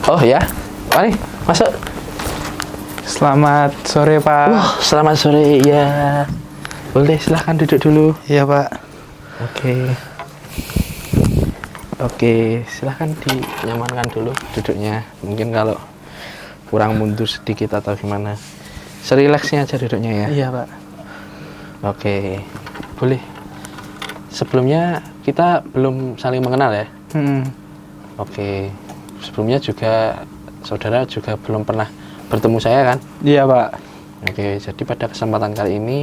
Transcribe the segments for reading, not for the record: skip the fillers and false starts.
Oh ya, mari masuk. Selamat sore Pak. Selamat sore ya. Boleh silahkan duduk dulu. Iya Pak. Oke, silahkan dinyamankan dulu duduknya. Mungkin kalau kurang mundur sedikit atau gimana, serileksnya aja duduknya ya. Iya Pak. Oke, boleh. Sebelumnya kita belum saling mengenal ya. Oke, sebelumnya juga saudara juga belum pernah bertemu saya kan? Iya Pak. Oke, jadi pada kesempatan kali ini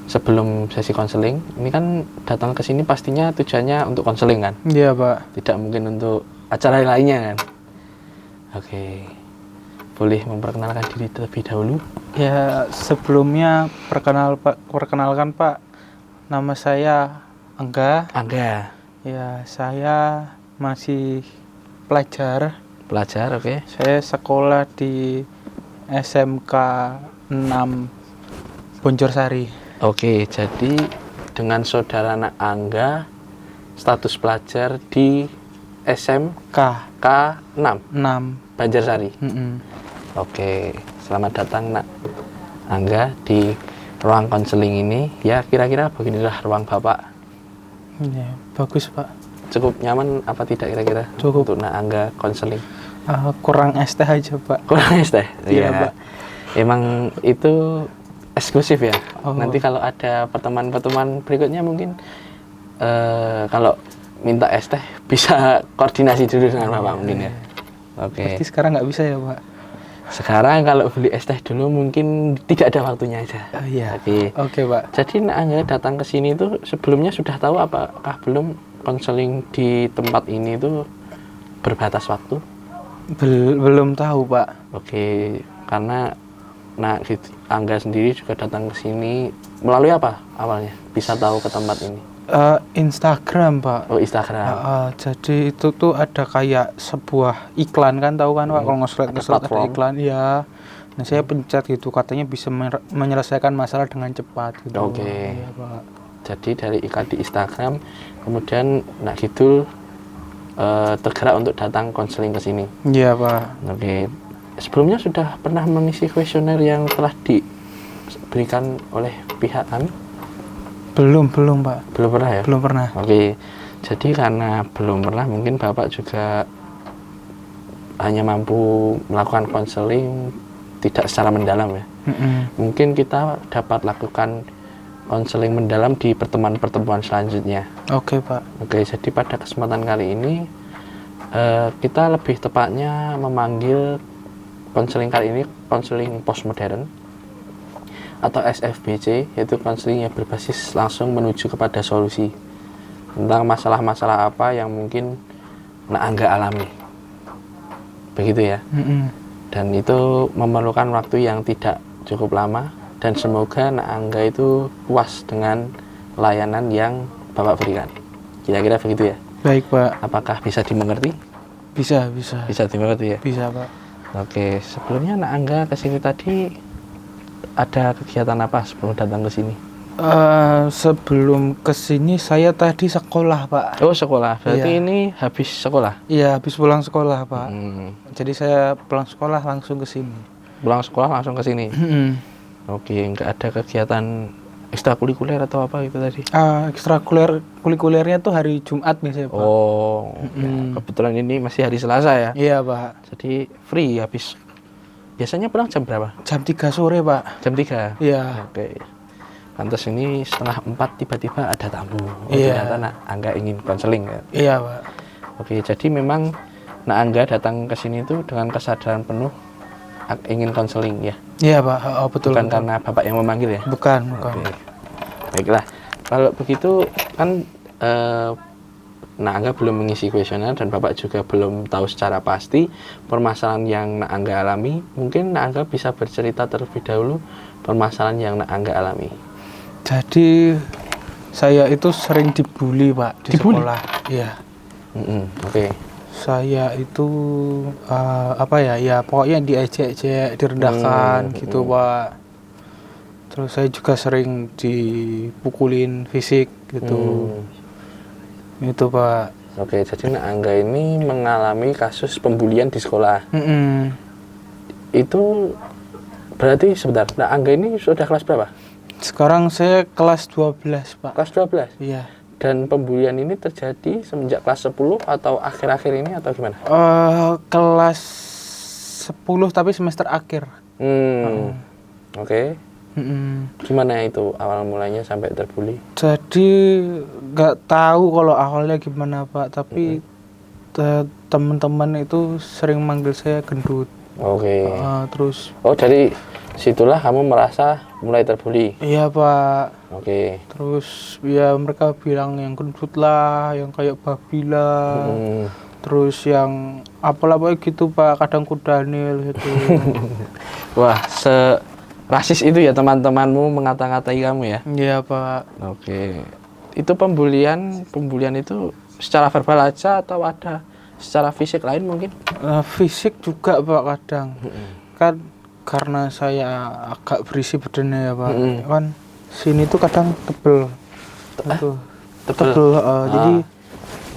sebelum sesi konseling, ini kan datang ke sini pastinya tujuannya untuk konseling kan? Iya Pak. Tidak mungkin untuk acara lainnya kan? Oke, boleh memperkenalkan diri terlebih dahulu? Ya sebelumnya perkenalkan Pak, nama saya Angga. Angga. Ya saya masih pelajar. Pelajar, oke. Saya sekolah di SMK 6 Bonjorsari. Oke, jadi dengan saudara anak Angga status pelajar di SMK K 6 6. Banjarsari. Oke, selamat datang Nak Angga di ruang konseling ini. Ya, kira-kira beginilah ruang Bapak. Ya, bagus Pak. Cukup nyaman apa tidak kira-kira Cukup. untuk Nak Angga konseling? Kurang ST aja Pak. Kurang es teh? Iya, Ya. Pak. Emang itu eksklusif ya. Oh. Nanti kalau ada pertemuan-pertemuan berikutnya mungkin kalau minta es teh bisa koordinasi dulu dengan Bapak mungkin ya. Oke. Berarti sekarang nggak bisa ya Pak? Sekarang kalau beli es teh dulu mungkin tidak ada waktunya aja. Iya. Oke. Oke Pak. Jadi Nak Angga datang ke sini itu sebelumnya sudah tahu apakah belum konseling di tempat ini itu berbatas waktu? Belum tahu Pak. Oke, karena Angga sendiri juga datang ke sini melalui apa awalnya bisa tahu ke tempat ini? Instagram Pak. Oh, Instagram. Jadi itu tuh ada kayak sebuah iklan kan, tahu kan Pak, kalau nge-slide ada platform. iklan ya. Nah saya pencet gitu, katanya bisa menyelesaikan masalah dengan cepat gitu. Oke. Iya Pak. Jadi dari iklan di Instagram, kemudian Nak Kidul tergerak untuk datang konseling ke sini. Iya Pak. Oke. Sebelumnya sudah pernah mengisi kuesioner yang telah diberikan oleh pihak kami? Belum Pak. Belum pernah ya? Belum pernah. Oke. Jadi karena belum pernah, mungkin Bapak juga hanya mampu melakukan konseling tidak secara mendalam ya. Mungkin kita dapat lakukan konseling mendalam di pertemuan-pertemuan selanjutnya. Oke Pak. Oke, jadi pada kesempatan kali ini kita lebih tepatnya memanggil konseling kali ini konseling postmodern atau SFBC, yaitu konseling yang berbasis langsung menuju kepada solusi tentang masalah-masalah apa yang mungkin Nak Angga alami. Begitu ya. Dan itu memerlukan waktu yang tidak cukup lama, dan semoga Nak Angga itu puas dengan layanan yang Bapak berikan. Kira-kira begitu ya? Baik Pak. Apakah bisa dimengerti? Bisa. Bisa dimengerti ya? Bisa Pak. Oke, sebelumnya Nak Angga kesini tadi ada kegiatan apa sebelum datang ke sini? Sebelum kesini saya tadi sekolah Pak. Oh, sekolah. Berarti Iya. ini habis sekolah? Iya, habis pulang sekolah Pak. Hmm. Jadi saya pulang sekolah langsung ke sini. Pulang sekolah langsung ke sini? Oke, nggak ada kegiatan ekstrakurikuler atau apa gitu tadi? Ekstrakurikulernya tuh hari Jumat biasanya Pak. Oh, ya, kebetulan ini masih hari Selasa ya? Iya Pak. Jadi free habis. Biasanya pulang jam berapa? Jam 3 sore Pak. Jam 3? Iya. Oke. Pantas ini setengah 4 tiba-tiba ada tamu. Oh, Iya. ternyata Nak Angga ingin konseling ya? Iya Pak. Oke, jadi memang Nak Angga datang ke sini itu dengan kesadaran penuh ingin konseling ya? Iya Pak. Betul. Bukan karena Bapak yang memanggil ya? Bukan. Oke. Baiklah, kalau begitu kan Nak Angga belum mengisi kuesioner dan Bapak juga belum tahu secara pasti permasalahan yang Nak Angga alami. Mungkin Nak Angga bisa bercerita terlebih dahulu permasalahan yang Nak Angga alami. Jadi saya itu sering dibully Pak di Dibully? sekolah. Iya. Oke. Saya itu ya pokoknya diejek-ejek, direndahkan gitu Pak. Terus saya juga sering dipukulin fisik gitu. Itu Pak. Oke, jadi Nak Angga ini mengalami kasus pembulian di sekolah. Itu berarti sebentar, Nak Angga ini sudah kelas berapa? Sekarang saya kelas 12, Pak. Kelas 12? Iya. Dan pembulian ini terjadi semenjak kelas 10 atau akhir-akhir ini atau gimana? Kelas 10 tapi semester akhir. Oke. Gimana itu awal mulanya sampai terbuli? Jadi nggak tahu kalau awalnya gimana, Pak, tapi teman-teman itu sering manggil saya gendut. Oke. Terus dari situlah kamu merasa mulai terbuli? iya, Pak. Oke. Terus ya mereka bilang yang gendut lah, yang kayak babi lah. Terus yang apalah gitu, Pak, kadang kudanil gitu. Wah, rasis itu ya teman-temanmu mengata-ngatai kamu ya? Iya, Pak. Oke. Itu pembulian itu secara verbal aja atau ada secara fisik lain mungkin? Fisik juga, Pak, kadang. Kan karena saya agak berisi badannya ya, Pak. Kan sini tuh kadang tebel. Tebel. Jadi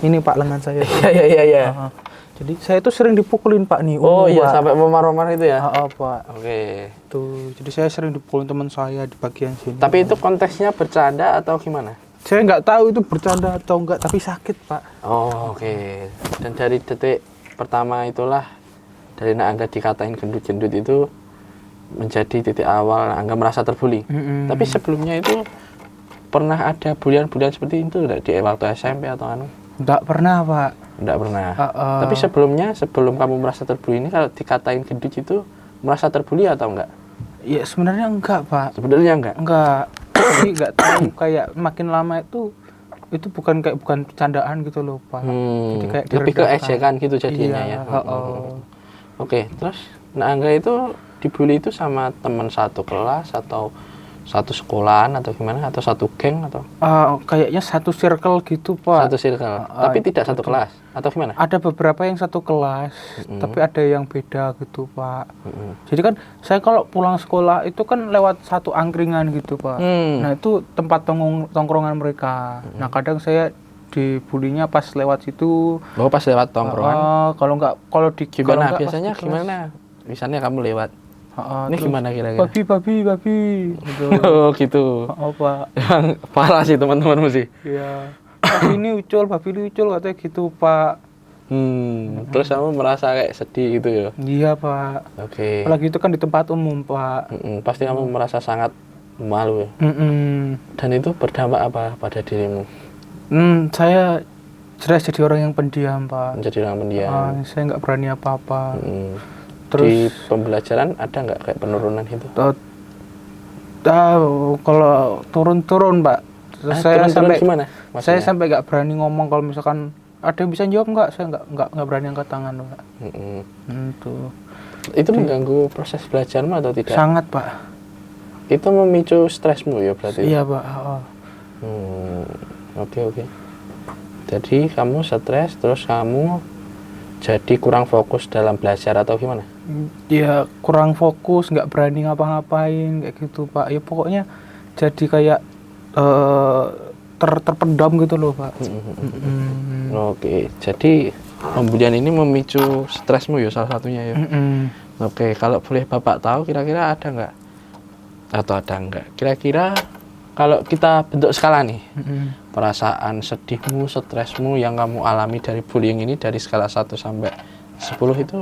ini, Pak, lengan saya. Iya. Jadi saya tuh sering dipukulin, Pak, nih. Iya, Pak. sampai memar-memar itu ya? Pak. Oke. Tuh, jadi saya sering dipukulin teman saya di bagian sini. Tapi itu konteksnya bercanda atau gimana? Saya nggak tahu itu bercanda atau enggak, tapi sakit, Pak. Oke. Dan dari detik pertama itulah, dari Nak Angga dikatain gendut-gendut itu menjadi titik awal Nak Angga merasa terbuli. Tapi sebelumnya itu pernah ada bulian-bulian seperti itu enggak di waktu SMP atau anu? Enggak pernah, Pak. Enggak pernah. Tapi sebelum kamu merasa terbuli ini, kalau dikatain gendut itu merasa terbuli atau enggak? Ya sebenarnya enggak, Pak. Sebenarnya enggak? Enggak. Tapi enggak tahu, kayak makin lama itu bukan bercandaan gitu loh, Pak. Jadi kayak lebih ke ejekan gitu jadinya. Iya, ya. Oke, terus Nak Angga itu dibully itu sama teman satu kelas atau satu sekolahan atau gimana, atau satu geng atau? Kayaknya satu circle gitu, Pak. Satu circle, tapi tidak satu kelas atau gimana? Ada beberapa yang satu kelas, tapi ada yang beda gitu, Pak. Jadi kan saya kalau pulang sekolah itu kan lewat satu angkringan gitu, Pak. Nah itu tempat tongkrongan mereka. Nah kadang saya dibulinya pas lewat situ. Pas lewat tongkrongan? Kalau di gimana? Biasanya gimana? Misalnya kamu lewat. Ini gimana kira-kira? Babi gitu. Oh gitu. Pak. Yang parah sih teman-temanmu sih. Iya. Babi ini ucul katanya gitu, Pak. Terus kamu merasa kayak sedih gitu ya? Iya, Pak. Oke. Apalagi itu kan di tempat umum, Pak. Pasti kamu merasa sangat malu ya? Dan itu berdampak apa pada dirimu? Saya jelas jadi orang yang pendiam, Pak. Menjadi orang pendiam. Saya nggak berani apa-apa. Terus di pembelajaran ada nggak kayak penurunan itu? Kalau turun, Pak. Saya sampai gimana? Saya sampai nggak berani ngomong kalau misalkan ada yang bisa jawab nggak, saya nggak berani angkat tangan, Pak. Itu mengganggu proses belajarmu atau tidak? Sangat, Pak. Itu memicu stresmu ya berarti? Iya, Pak. Oke. Jadi kamu stres, terus kamu jadi kurang fokus dalam belajar atau gimana? Ya kurang fokus, nggak berani ngapa-ngapain kayak gitu, Pak. Ya pokoknya jadi kayak terpendam gitu loh, Pak. Oke, jadi pembulian ini memicu stresmu ya salah satunya ya. Oke, kalau boleh Bapak tahu kira-kira ada nggak? Atau ada nggak? Kira-kira kalau kita bentuk skala nih, perasaan sedihmu, stresmu yang kamu alami dari bullying ini dari skala 1 sampai 10 itu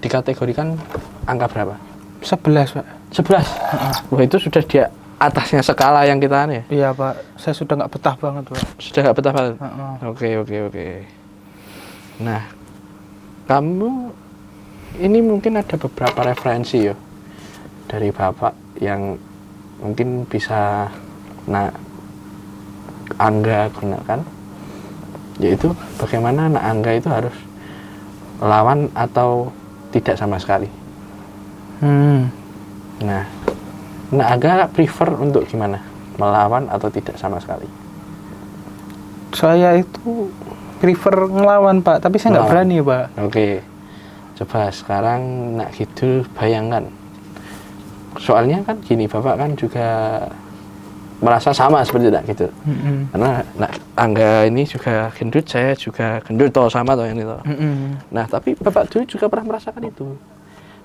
dikategorikan angka berapa? 11, Pak. 11? Wah, itu sudah di atasnya skala yang kita ya? Iya, Pak. Saya sudah nggak betah banget, Pak. Sudah nggak betah banget? Oke. Nah, kamu ini mungkin ada beberapa referensi ya dari Bapak yang mungkin bisa Angga gunakan, yaitu bagaimana Angga itu harus lawan atau tidak sama sekali. Nah, Angga prefer untuk gimana? Melawan atau tidak sama sekali? Saya itu prefer ngelawan, Pak, tapi saya nggak berani, Pak. Oke. Coba sekarang Nak Kidul bayangkan. Soalnya kan gini, Bapak kan juga merasa sama seperti nak gitu. Karena nak Angga ini juga gendut, saya juga gendut toh, sama toh ini toh. Nah, tapi Bapak dulu juga pernah merasakan itu.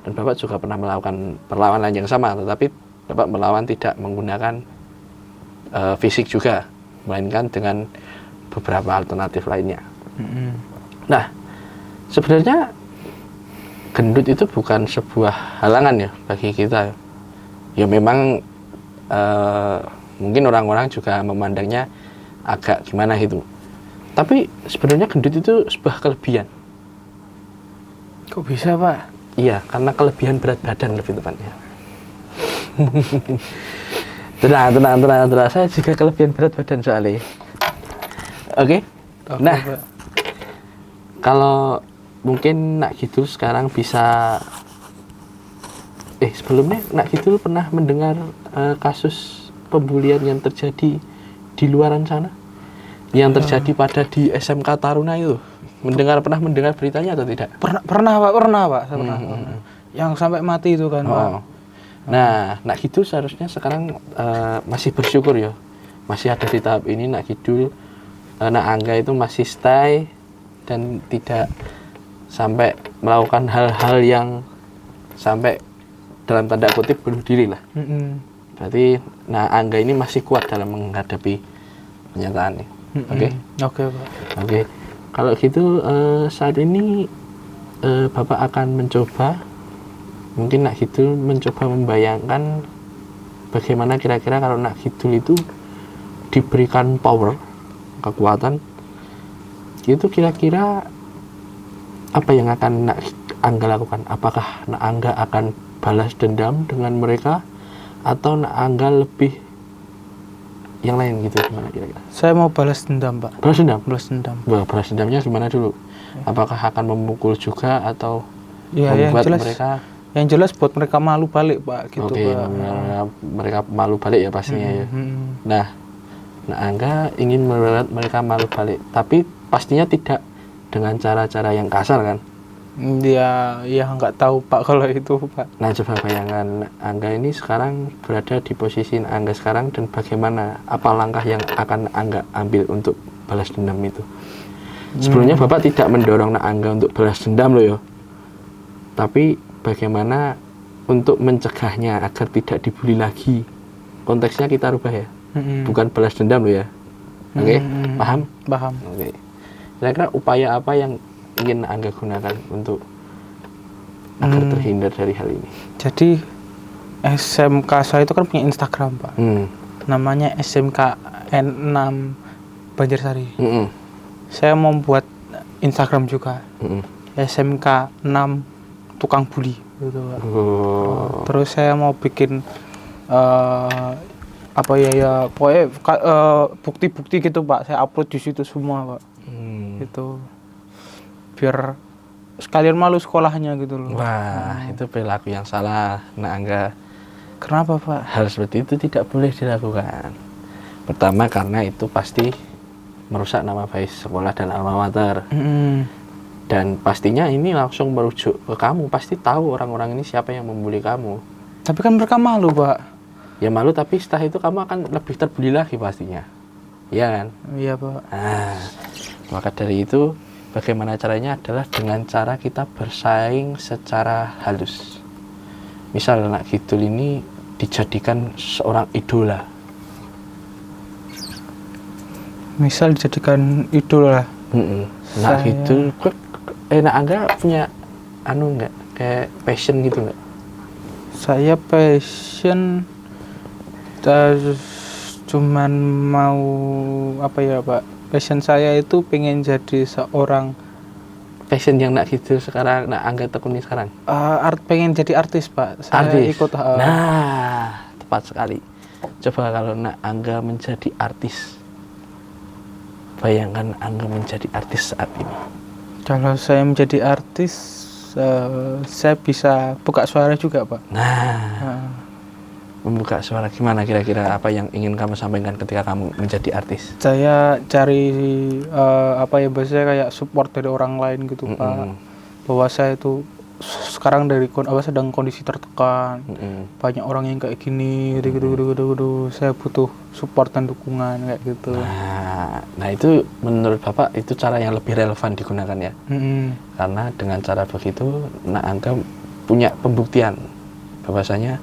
Dan Bapak juga pernah melakukan perlawanan yang sama, tetapi Bapak melawan tidak menggunakan fisik juga, melainkan dengan beberapa alternatif lainnya. Nah, sebenarnya gendut itu bukan sebuah halangan ya bagi kita. Ya memang mungkin orang-orang juga memandangnya agak gimana gitu. Tapi sebenarnya gendut itu sebuah kelebihan. Kok bisa, Pak? Iya, karena kelebihan berat badan lebih tepatnya. tenang. Saya juga kelebihan berat badan soalnya. Oke. Nah, Pak. kalau mungkin Nak Kidul sekarang bisa sebelumnya Nak Kidul pernah mendengar kasus pembulian yang terjadi di luaran sana, yang terjadi pada di SMK Taruna itu. Pernah mendengar beritanya atau tidak? Pernah Pak. Saya pernah. Yang sampai mati itu kan, Pak. Nah, Nak Kidul seharusnya sekarang masih bersyukur ya, masih ada di tahap ini. Nak Kidul, Nak Angga itu masih stay dan tidak sampai melakukan hal-hal yang sampai dalam tanda kutip bunuh diri lah. Berarti Nak Angga ini masih kuat dalam menghadapi kenyataan ini. Oke? Oke, Pak. Oke. Kalau gitu saat ini Bapak akan mencoba, mungkin Nak Kidul mencoba membayangkan bagaimana kira-kira kalau Nak Kidul itu diberikan power, kekuatan, itu kira-kira apa yang akan Nak Angga lakukan? Apakah Nak Angga akan balas dendam dengan mereka, atau Nak Angga lebih yang lain gitu, gimana kira-kira? Saya mau balas dendam, Pak. Balas dendam? Balas dendam. Balas dendamnya gimana dulu? Apakah akan memukul juga atau Ya, membuat yang jelas, mereka? Yang jelas buat mereka malu balik, Pak. Gitu, Oke, Pak. mereka malu balik ya pastinya ya. Nah, Nak Angga ingin membuat mereka malu balik, tapi pastinya tidak dengan cara-cara yang kasar kan? Dia ya nggak tahu, Pak, kalau itu, Pak. Nah, coba bayangkan Angga ini sekarang berada di posisi Angga sekarang, dan bagaimana, apa langkah yang akan Angga ambil untuk balas dendam itu. Sebelumnya Bapak tidak mendorong Nak Angga untuk balas dendam loh ya, tapi bagaimana untuk mencegahnya agar tidak dibully lagi. Konteksnya kita rubah ya, bukan balas dendam loh ya. Oke, paham? Paham. Oke. Kira-kira upaya apa yang ingin Angga gunakan untuk agar terhindar dari hal ini? Jadi SMK saya itu kan punya Instagram, Pak. Namanya SMK N6 Banjarsari. Saya mau buat Instagram juga. SMK 6 Tukang Bully gitu, Pak. Terus saya mau bikin pokoknya bukti-bukti gitu, Pak. Saya upload di situ semua, Pak. Gitu. Biar sekalian malu sekolahnya gitu loh. Wah, itu perilaku yang salah, Nak Angga. Kenapa, Pak? Hal seperti itu tidak boleh dilakukan. Pertama, karena itu pasti merusak nama baik sekolah dan alma mater. Dan pastinya ini langsung merujuk ke kamu. Pasti tahu orang-orang ini siapa yang membuli kamu. Tapi kan mereka malu, Pak. Ya malu, tapi setelah itu kamu akan lebih terbuli lagi pastinya. Iya kan? Iya, Pak. Nah, maka dari itu bagaimana caranya adalah dengan cara kita bersaing secara halus. Misal Nak Kidul ini dijadikan seorang idola. Misal dijadikan idola. Nak Kidul, Nak Angga punya enggak kayak passion gitu enggak? Saya passion cuman mau apa ya, Pak? Passion saya itu pengen jadi seorang passion yang Nak Kidul sekarang, Nak Angga tekuni sekarang. Pengen jadi artis, Pak. Saya Artis. ikut. Nah, tepat sekali. Coba kalau Nak Angga menjadi artis, bayangkan Angga menjadi artis saat ini. Kalau saya menjadi artis, saya bisa buka suara juga, Pak. Membuka suara gimana kira-kira, apa yang ingin kamu sampaikan ketika kamu menjadi artis? Saya cari biasanya kayak support dari orang lain gitu, Pak. Bahwa saya itu sekarang sedang kondisi tertekan, banyak orang yang kayak gini, gitu. Saya butuh support dan dukungan kayak gitu. Nah itu menurut Bapak itu cara yang lebih relevan digunakan ya, karena dengan cara begitu Nak Angga punya pembuktian bahwasanya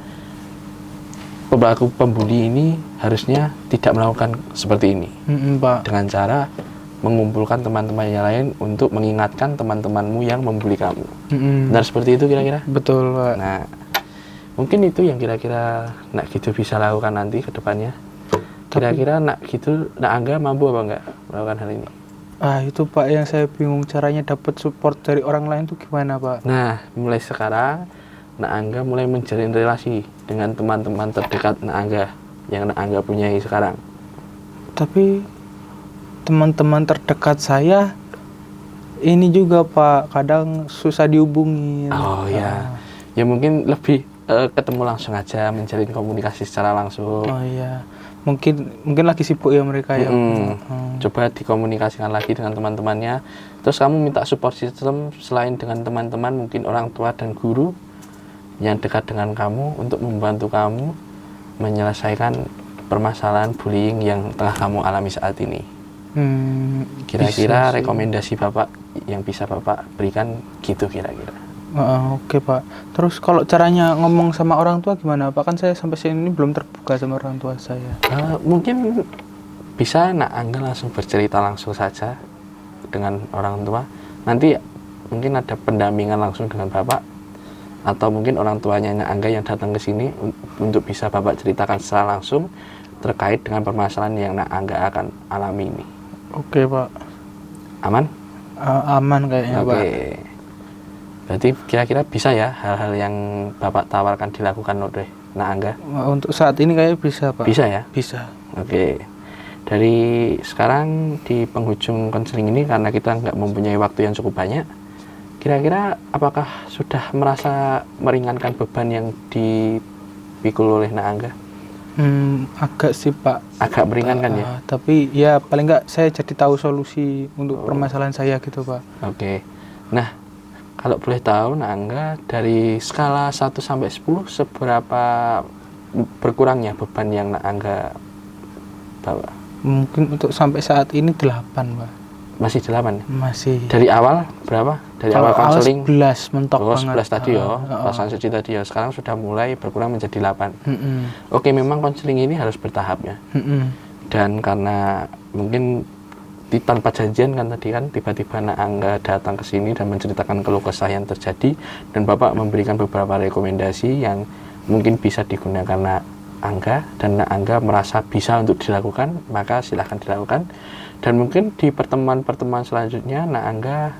pelaku pembuli ini harusnya tidak melakukan seperti ini, Pak. dengan cara mengumpulkan teman-teman yang lain untuk mengingatkan teman-temanmu yang membuli kamu. Benar seperti itu kira-kira? Betul, Pak. Nah, mungkin itu yang kira-kira Nak Gitu bisa lakukan nanti ke depannya. Kira-kira Nak Angga mampu apa enggak melakukan hal ini? Itu Pak yang saya bingung, caranya dapat support dari orang lain tuh gimana, Pak? Nah, mulai sekarang Nak Angga mulai menjalin relasi dengan teman-teman terdekat Nak Angga yang Nak Angga punyai sekarang. Tapi teman-teman terdekat saya ini juga Pak, kadang susah dihubungin. Oh ya, ya mungkin lebih ketemu langsung aja, menjalin komunikasi secara langsung. Oh iya, mungkin lagi sibuk ya mereka ya. Coba dikomunikasikan lagi dengan teman-temannya. Terus kamu minta support system selain dengan teman-teman, mungkin orang tua dan guru yang dekat dengan kamu untuk membantu kamu menyelesaikan permasalahan bullying yang tengah kamu alami saat ini. Kira-kira rekomendasi Bapak yang bisa Bapak berikan gitu kira-kira. Oke Pak. Terus kalau caranya ngomong sama orang tua gimana Pak? Kan saya sampai sini belum terbuka sama orang tua saya. Mungkin bisa Nak Angga langsung bercerita langsung saja dengan orang tua. Nanti mungkin ada pendampingan langsung dengan Bapak, atau mungkin orang tuanya Nak Angga yang datang ke sini untuk bisa Bapak ceritakan secara langsung terkait dengan permasalahan yang Nak Angga akan alami ini. Oke Pak. Aman? Aman kayaknya Pak. Oke. Berarti kira-kira bisa ya hal-hal yang Bapak tawarkan dilakukan oleh Nak Angga? Untuk saat ini kayaknya bisa Pak. Bisa ya? Bisa. Oke. Dari sekarang di penghujung konseling ini, karena kita nggak mempunyai waktu yang cukup banyak, kira-kira apakah sudah merasa meringankan beban yang dipikul oleh Nak Angga? Agak sih Pak. Agak meringankan ya? Tapi ya paling nggak saya jadi tahu solusi untuk permasalahan saya gitu Pak. Oke. Nah, kalau boleh tahu Nak Angga, dari skala 1 sampai 10 seberapa berkurangnya beban yang Nak Angga bawa? Mungkin untuk sampai saat ini 8 Pak. Masih 8? Masih. Dari awal berapa? Dari awal konseling? 11 mentok banget. 11 tadi ya, perasaan suci tadi ya. Sekarang sudah mulai berkurang menjadi 8. Oke, memang konseling ini harus bertahap ya. Dan karena mungkin tanpa janjian kan tadi kan, tiba-tiba Nak Angga datang ke sini dan menceritakan keluh kesah yang terjadi, dan Bapak memberikan beberapa rekomendasi yang mungkin bisa digunakan Nak Angga, dan Nak Angga merasa bisa untuk dilakukan, maka silahkan dilakukan. Dan mungkin di pertemuan-pertemuan selanjutnya Nak Angga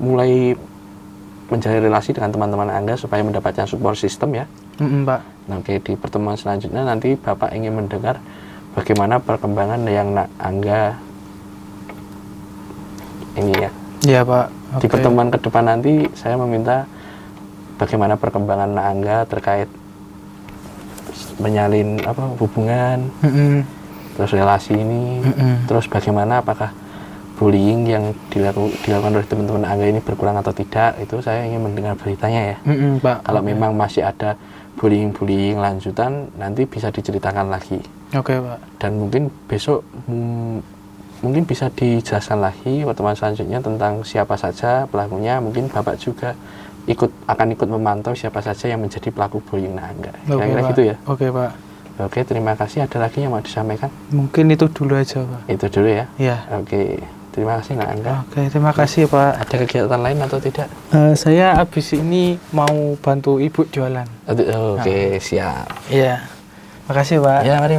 mulai menjalin relasi dengan teman-teman Angga supaya mendapatkan support system ya. Pak. Oke, di pertemuan selanjutnya nanti Bapak ingin mendengar bagaimana perkembangan yang Nak Angga ini ya. Iya Pak. Di pertemuan ke depan nanti saya meminta bagaimana perkembangan Nak Angga terkait menyalin hubungan, terus relasi ini, terus bagaimana apakah bullying yang dilakukan oleh teman-teman Angga ini berkurang atau tidak, itu saya ingin mendengar beritanya ya. Pak. Kalau memang masih ada bullying lanjutan, nanti bisa diceritakan lagi. Oke Pak. Dan mungkin besok mungkin bisa dijelaskan lagi pertemuan selanjutnya tentang siapa saja pelakunya. Mungkin Bapak juga akan ikut memantau siapa saja yang menjadi pelaku bullying Nak Angga. Kira-kira gitu ya. Oke Pak. Oke, terima kasih. Ada lagi yang mau disampaikan? Mungkin itu dulu aja Pak. Itu dulu ya. Iya. Oke, terima kasih Nak Angga. Oke, terima kasih Pak. Ada kegiatan lain atau tidak? Saya habis ini mau bantu ibu jualan. Oke, siap. Iya. Makasih Pak. Ya, mari.